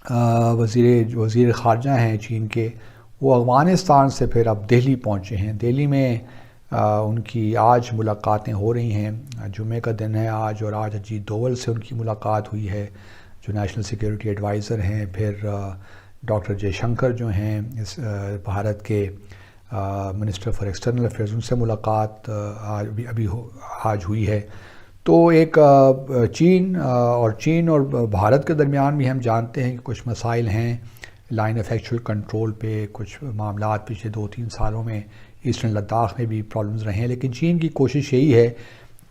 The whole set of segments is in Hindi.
वज़ीर ख़ारजा हैं चीन के, वो अफ़गानिस्तान से फिर अब दिल्ली पहुँचे हैं। दिल्ली में उनकी आज मुलाकातें हो रही हैं। जुमे का दिन है आज, और आज अजीत डोवल से उनकी मुलाकात हुई है, जो नेशनल सिक्योरिटी एडवाइज़र हैं। फिर डॉक्टर जयशंकर जो हैं इस भारत के मिनिस्टर फॉर एक्सटर्नल अफेयर्स, उनसे मुलाकात आज अभी अभी आज हुई है। तो एक चीन और भारत के दरमियान भी हम जानते हैं कि कुछ मसाइल हैं लाइन ऑफ एक्चुअल कंट्रोल पे। कुछ मामला पिछले 2-3 सालों में ईस्टर्न लद्दाख में भी प्रॉब्लम्स रहे हैं, लेकिन चीन की कोशिश यही है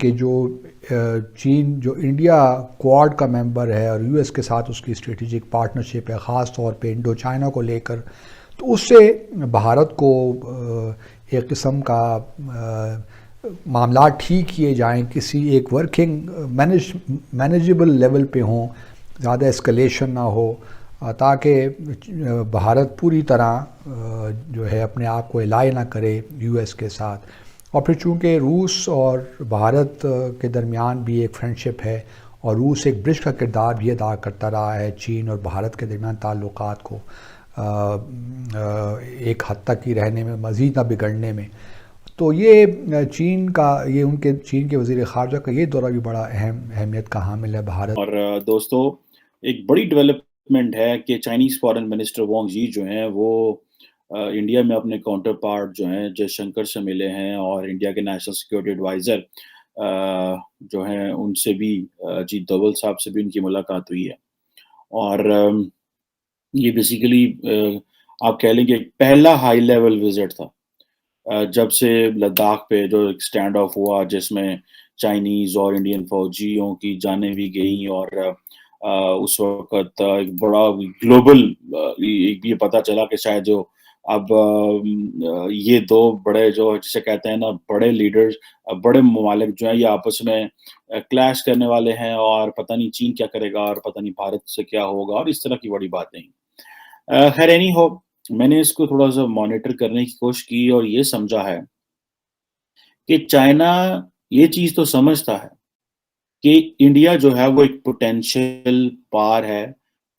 कि चीन जो इंडिया क्वाड का मेंबर है और यूएस के साथ उसकी स्ट्रेटेजिक पार्टनरशिप है, ख़ास तौर पे इंडो चाइना को लेकर, तो उससे भारत को एक किस्म का मामला ठीक किए जाएं, किसी एक वर्किंग मैनेजेबल लेवल पे हों, ज़्यादा एस्केलेशन ना हो, ताकि भारत पूरी तरह जो है अपने आप को एलाई ना करे यूएस के साथ। और फिर चूँकि रूस और भारत के दरमियान भी एक फ्रेंडशिप है, और रूस एक ब्रिज का किरदार भी अदा करता रहा है चीन और भारत के दरमियान ताल्लुकात को एक हद तक ही रहने में, मज़ीद ना बिगड़ने में। तो ये चीन के वज़ीर ख़ारजा का ये दौरा भी बड़ा अहमियत का हामिल है भारत। और दोस्तों, एक बड़ी डेवलपमेंट है कि चाइनीज़ फॉरेन मिनिस्टर वांग यी जो हैं वो इंडिया में अपने काउंटर पार्ट जो हैं जयशंकर से मिले हैं, और इंडिया के नेशनल सिक्योरिटी एडवाइज़र जो हैं उनसे भी अजीत डोभाल साहब से भी उनकी मुलाकात हुई है। और ये बेसिकली आप कह लें कि पहला हाई लेवल विज़िट था जब से लद्दाख पे जो एक स्टैंड ऑफ हुआ, जिसमें चाइनीज़ और इंडियन फ़ौजियों की जानें भी गईं, और उस वक़्त एक बड़ा ग्लोबल ये पता चला कि शायद जो अब ये 2 बड़े, जो जिसे कहते हैं ना, बड़े लीडर्स, बड़े ममालिक जो हैं ये आपस में क्लैश करने वाले हैं, और पता नहीं चीन क्या करेगा और पता नहीं भारत से क्या होगा, और इस तरह की बड़ी बातें। खैर एनी हो, मैंने इसको थोड़ा-सा मॉनिटर करने की कोशिश की और ये समझा है कि चाइना ये चीज़ तो समझता है कि इंडिया जो है वो एक पोटेंशियल पावर है,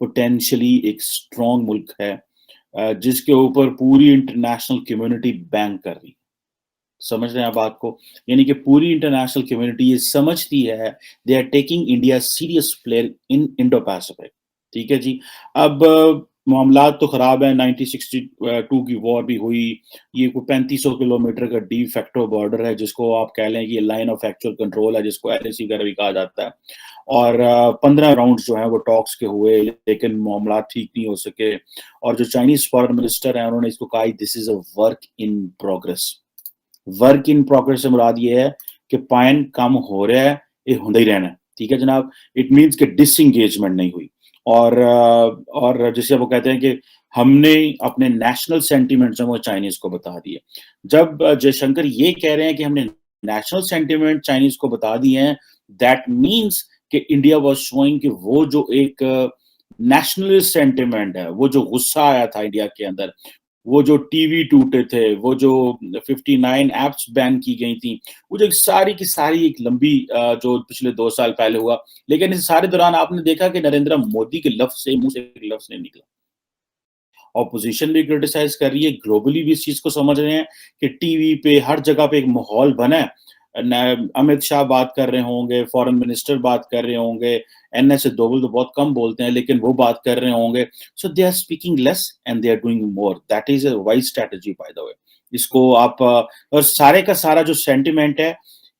पोटेंशियली एक स्ट्रॉन्ग मुल्क है, जिसके ऊपर पूरी इंटरनेशनल कम्युनिटी बैंक कर रही है। समझ रहे हैं आप बात को? यानी कि पूरी इंटरनेशनल कम्युनिटी ये समझती है, they are taking India serious player in Indo Pacific. ठीक है जी। अब मामलात तो खराब है, 1962 की वॉर भी हुई, ये कोई 3500 किलोमीटर का डी फैक्टो बॉर्डर है, जिसको आप कह लें कि ये लाइन ऑफ एक्चुअल कंट्रोल है, जिसको एलएसी वगैरह भी कहा जाता है। और 15 राउंड्स जो हैं वो टॉक्स के हुए, लेकिन मामला ठीक नहीं हो सके, और जो चाइनीज़ फॉरेन मिनिस्टर हैं उन्होंने इसको कहा, this is a work in progress. Work in progress से मुराद ये है कि पाइन कम हो रहा है, ये होंदा ही रहना है। ठीक है जनाब? इट मीन्स कि डिसएंगेजमेंट नहीं हुई। और जिसे वो कहते हैं कि हमने अपने नेशनल सेंटिमेंट्स हैं वो चाइनीज़ को बता दिए। जब जयशंकर ये कह रहे हैं कि हमने नेशनल सेंटिमेंट चाइनीज़ को बता दिए हैं, दैट मीन्स कि इंडिया वाज़ शोइंग कि वो जो एक नेशनलिस्ट सेंटिमेंट है, वो जो गुस्सा आया था इंडिया के अंदर, वो जो टीवी टूटे थे, वो जो 59 ऐप्स बैन की गई थी, वो जो एक सारी की सारी एक लंबी जो पिछले 2 साल पहले हुआ। लेकिन इस सारे दौरान आपने देखा कि नरेंद्र मोदी के लफ्ज़ से मुँह से एक लफ्ज़ नहीं निकला। ऑपोज़िशन भी क्रिटिसाइज़ कर रही है, ग्लोबली भी इस चीज़ को समझ रहे हैं कि टीवी पे हर जगह पे एक माहौल बना है। अमित शाह बात कर रहे होंगे, फॉरेन मिनिस्टर बात कर रहे होंगे, एनएस डोभाल तो बहुत कम बोलते हैं, लेकिन वो बात कर रहे होंगे। So they are speaking less and they are doing more. That is a wise strategy by the way. इसको आप और सारे का सारा जो सेंटिमेंट है,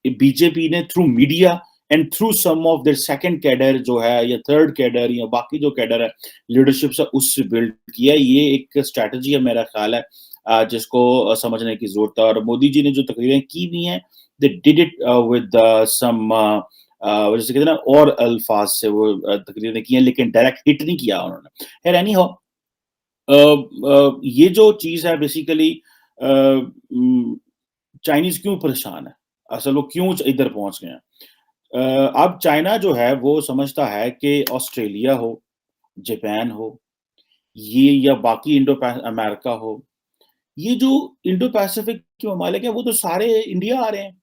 ये बीजेपी ने through media and through some of their second cadre जो है, या थर्ड कैडर, या बाकी जो कैडर है, लीडरशिप से उससे बिल्ड किया। ये एक स्ट्रैटेजी है मेरा ख्याल है, जिसको समझने की ज़रूरत है। और मोदी जी ने जो तकरीरें की भी हैं, they did it with some जैसे कहते हैं ना, और अल्फाज से वो तकरीरें की हैं, लेकिन डायरेक्ट हिट नहीं किया उन्होंने। खैर एनी हाउ, ये जो चीज़ है बेसिकली, चाइनीज़ क्यों परेशान है? असल वो क्यों इधर पहुँच गए हैं? अब चाइना जो है वो समझता है कि ऑस्ट्रेलिया हो, जापान हो, ये या बाकी इंडो पै अमेरिका हो, ये जो इंडो पैसिफिक के ममालिक हैं वो तो सारे इंडिया आ रहे हैं।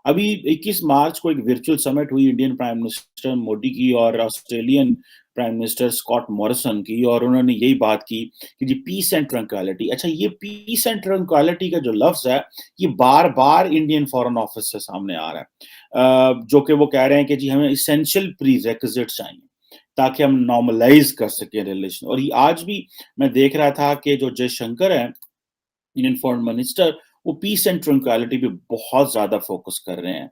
अभी 21 मार्च को एक वर्चुअल समिट हुई इंडियन प्राइम मिनिस्टर मोदी की और Australian prime minister Scott Morrison की, और उन्होंने यही बात की कि जी पीस एंड ट्रैंक्विलिटी। अच्छा, ये पीस एंड ट्रैंक्विलिटी का जो लफ्ज़ है, ये बार-बार इंडियन फॉरेन ऑफिस से सामने आ रहा है। जो कि वो कह रहे हैं कि जी हमें एसेंशियल प्रीरेक्विजिट्स चाहिए, ताकि हम नॉर्मलाइज़ कर सकें रिलेशन। और ये आज भी मैं देख रहा था कि जो जयशंकर हैं, इंडियन फॉरेन मिनिस्टर, वो पीस एंड ट्रैंक्विलिटी पे बहुत ज़्यादा फ़ोकस कर रहे हैं।